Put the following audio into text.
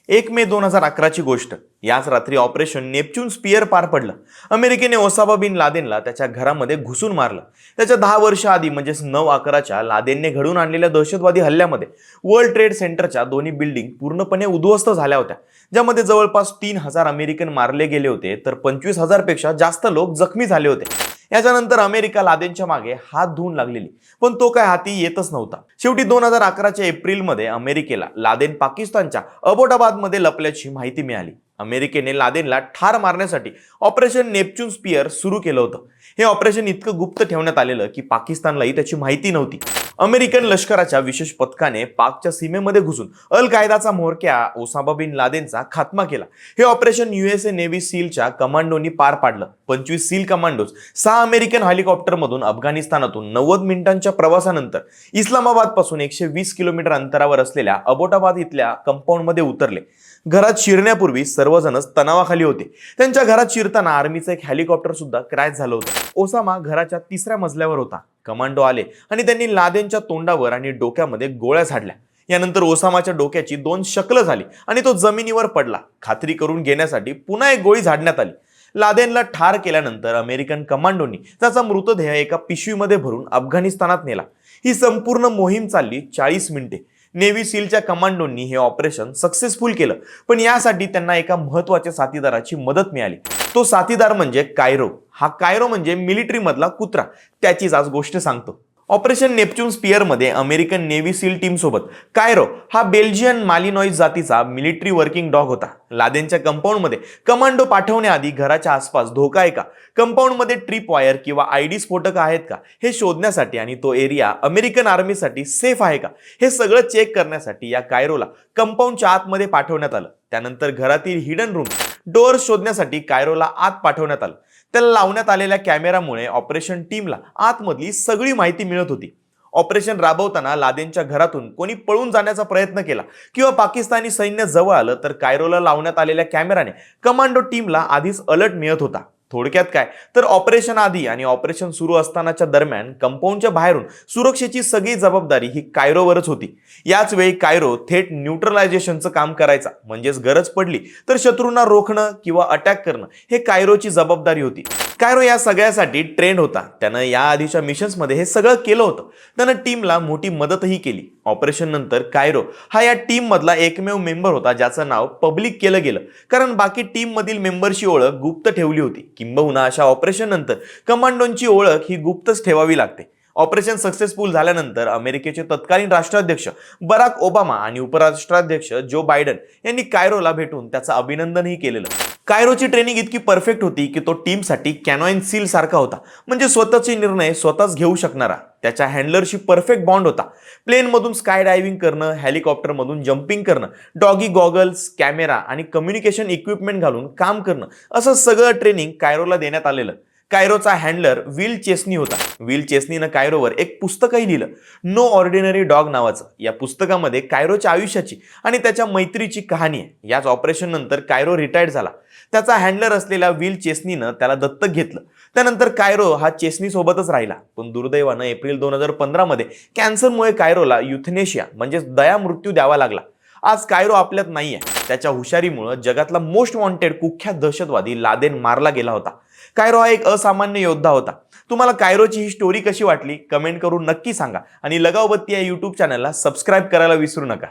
1 मे 2011 ची गोष्ट. याच रात्री ऑपरेशन नेपच्यून स्पियर पार पडलं. अमेरिकेने ओसामा बिन लादेनला त्याच्या घरामध्ये घुसून मारलं. त्याच्या 10 वर्ष आधी म्हणजेच 9/11च्या लादेनने घडवून आणलेल्या दहशतवादी हल्ल्यामध्ये वर्ल्ड ट्रेड सेंटरच्या दोन्ही बिल्डिंग पूर्णपणे उद्ध्वस्त झाल्या होत्या, ज्यामध्ये जवळपास 3,000 अमेरिकन मारले गेले होते तर 25,000 पेक्षा जास्त लोक जखमी झाले होते. याच्यानंतर अमेरिका लादेनच्या मागे हात धुवून लागलेली, पण तो काय हाती येतच नव्हता. शेवटी 2011च्या एप्रिलमध्ये अमेरिकेला लादेन पाकिस्तानच्या अबोटाबादमध्ये लपल्याची माहिती मिळाली. अमेरिकेने लादेनला ठार मारण्यासाठी ऑपरेशन नेपच्यून स्पियर सुरू केलं होतं. हे ऑपरेशन इतकं गुप्त ठेवण्यात आलेलं की पाकिस्तानलाही त्याची माहिती नव्हती. अमेरिकन लष्कराच्या विशेष पथकाने पाकच्या सीमेमध्ये घुसून अल कायदाचा म्होरक्या ओसामा बिन लादेनचा खात्मा केला. हे ऑपरेशन USA नेव्ही सीलच्या कमांडोनी पार पाडलं. 25 सील कमांडोज 6 अमेरिकन हेलिकॉप्टरमधून अफगाणिस्तानातून 90 मिनिटांच्या प्रवासानंतर इस्लामाबाद पासून 120 किलोमीटर अंतरावर असलेल्या अबोटाबाद इथल्या कंपाऊंडमध्ये उतरले. घरात शिरण्यापूर्वी सर्वजणच तणावाखाली होते. त्यांच्या घरात शिरताना आर्मीचं एक हेलिकॉप्टर सुद्धा क्रॅश झालं होतं. ओसामा घराच्या 3ऱ्या मजल्यावर होता. कमांडो आले आणि त्यांनी लादेनच्या तोंडावर आणि डोक्यामध्ये गोळ्या झाडल्या. यानंतर ओसामाच्या डोक्याची 2 शकलं झाली आणि तो जमिनीवर पडला. खात्री करून घेण्यासाठी पुन्हा एक गोळी झाडण्यात आली. लादेनला ठार केल्यानंतर अमेरिकन कमांडोनी त्याचा मृतदेह एका पिशवीमध्ये भरून अफगाणिस्तानात नेला. ही संपूर्ण मोहीम चालली 40 मिनिटे. नेव्ही सीलच्या कमांडोंनी हे ऑपरेशन सक्सेसफुल केलं, पण यासाठी त्यांना एका महत्त्वाच्या साथीदाराची मदत मिळाली. तो साथीदार म्हणजे कायरो. हा कायरो म्हणजे मिलिटरी मधला कुत्रा. त्याचीच आज गोष्ट सांगतो. ऑपरेशन नेपच्यून स्पियर मध्ये अमेरिकन नेव्ही सील टीम सोबत कायरो हा बेल्जियन मालिनॉइज जातीचा मिलिटरी वर्किंग डॉग होता. लादेनच्या कंपाऊंड मध्ये कमांडो पाठवण्याआधी घराच्या आसपास धोका आहे का, कंपाऊंड मध्ये ट्रिप वायर किंवा ID स्फोटक आहेत का हे शोधण्यासाठी आणि तो एरिया अमेरिकन आर्मीसाठी सेफ आहे का हे सगळं चेक करण्यासाठी या कायरोला कंपाऊंडच्या आतमध्ये पाठवण्यात आलं. त्यानंतर घरातील हिडन रूम डोअर शोधण्यासाठी कायरोला आत पाठवण्यात आलं. त्याला लावण्यात आलेल्या कॅमेरामुळे ऑपरेशन टीमला आतमधली सगळी माहिती मिळत होती. ऑपरेशन राबवताना लादेनच्या घरातून कोणी पळून जाण्याचा प्रयत्न केला किंवा पाकिस्तानी सैन्य जवळ आलं तर कायरोला लावण्यात आलेल्या कॅमेराने कमांडो टीमला आधीच अलर्ट मिळत होता. थोडक्यात काय तर ऑपरेशन आधी आणि ऑपरेशन सुरू असतानाच्या दरम्यान कंपाऊंडच्या बाहेरून सुरक्षेची सगळी जबाबदारी ही कायरोवरच होती. याच वेळी कायरो थेट न्यूट्रलायझेशनचं काम करायचा, म्हणजेच गरज पडली तर शत्रूंना रोखणं किंवा अटॅक करणं हे कायरोची जबाबदारी होती. कायरो या सगळ्यासाठी ट्रेंड होता. त्यानं या आधीच्या मिशन्समध्ये हे सगळं केलं होतं. त्यानं टीमला मोठी मदतही केली. ऑपरेशन नंतर कायरो हा या टीम मधला एकमेव मेंबर होता ज्याचं नाव पब्लिक केलं गेलं, कारण बाकी टीम मधील मेंबरची ओळख गुप्त ठेवली होती. किंबहुना अशा ऑपरेशन नंतर कमांडोंची ओळख ही गुप्तच ठेवावी लागते. ऑपरेशन सक्सेसफुल झाल्यानंतर अमेरिकेचे तत्कालीन राष्ट्राध्यक्ष बराक ओबामा आणि उपराष्ट्राध्यक्ष जो बायडन यांनी कायरोला भेटून त्याचं अभिनंदनही केलेलं. कायरोची ट्रेनिंग इतकी परफेक्ट होती की तो टीमसाठी कॅनॉइन सील सारखा होता, म्हणजे स्वतःचे निर्णय स्वतःच घेऊ शकणारा. त्याच्या हँडलरशी परफेक्ट बॉन्ड होता. प्लेनमधून स्काय डायव्हिंग करणं, हेलिकॉप्टरमधून जम्पिंग करणं, डॉगी गॉगल्स, कॅमेरा आणि कम्युनिकेशन इक्विपमेंट घालून काम करणं, असं सगळं ट्रेनिंग कायरोला देण्यात आलेलं. कायरोचा हँडलर विल चेस्नी होता. विल चेस्नीनं कायरोवर एक पुस्तकही लिहिलं, नो ऑर्डिनरी डॉग नावाचं. या पुस्तकामध्ये कायरोच्या आयुष्याची आणि त्याच्या मैत्रीची कहाणी आहे. याच ऑपरेशन नंतर कायरो रिटायर्ड झाला. त्याचा हँडलर असलेल्या विल चेस्नीनं त्याला दत्तक घेतलं. त्यानंतर कायरो हा चेस्नी सोबतच राहिला, पण दुर्दैवानं एप्रिल 2015 मध्ये कॅन्सरमुळे कायरोला युथनेशिया म्हणजेच दया मृत्यू द्यावा लागला. आज कायरो आपल्यात नाहीये. त्याच्या हुशारीमुळे जगातला मोस्ट वॉन्टेड कुख्यात दहशतवादी लादेन मारला गेला होता. कायरो हा एक असामान्य योद्धा होता. तुम्हाला कायरोची ही स्टोरी कशी वाटली कमेंट करून नक्की सांगा आणि लगावबत्ती या YouTube चॅनलला सबस्क्राईब करायला विसरू नका.